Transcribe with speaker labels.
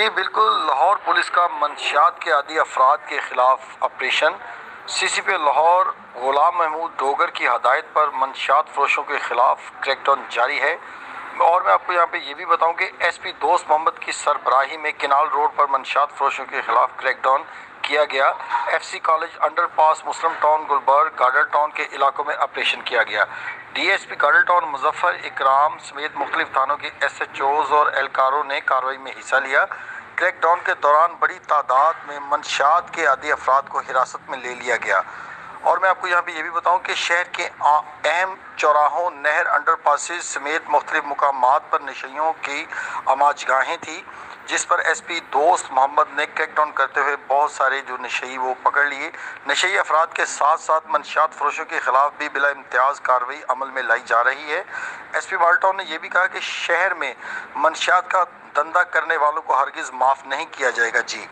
Speaker 1: جی بالکل، لاہور پولیس کا منشیات کے عادی افراد کے خلاف آپریشن۔ سی سی پی لاہور غلام محمود ڈوگر کی ہدایت پر منشیات فروشوں کے خلاف کریک ڈاؤن جاری ہے۔ اور میں آپ کو یہاں پہ یہ بھی بتاؤں کہ ایس پی دوست محمد کی سربراہی میں کینال روڈ پر منشیات فروشوں کے خلاف کریک ڈاؤن کیا گیا۔ F C college underpass, Muslim Town, Gulberg, Garden Town کے علاقوں میں آپریشن کیا گیا۔ D S P Garden Town Muzaffar Ikram سمیت مختلف تھانوں کے ایس ایچ اوز اور اہلکاروں نے کارروائی میں حصہ لیا۔ کریک ڈاؤن کے دوران بڑی تعداد میں منشیات کے عادی افراد کو حراست میں لے لیا گیا۔ اور میں آپ کو یہاں پہ یہ بھی بتاؤں کہ شہر کے اہم چوراہوں، نہر، انڈر پاسز سمیت مختلف مقامات پر نشیوں کی آماج گاہیں تھیں، جس پر ایس پی دوست محمد نے کریک ڈاؤن کرتے ہوئے بہت سارے جو نشئی وہ پکڑ لیے۔ نشئی افراد کے ساتھ ساتھ منشیات فروشوں کے خلاف بھی بلا امتیاز کارروائی عمل میں لائی جا رہی ہے۔ ایس پی ماڈل ٹاؤن نے یہ بھی کہا کہ شہر میں منشیات کا دھندا کرنے والوں کو ہرگز معاف نہیں کیا جائے گا۔ جی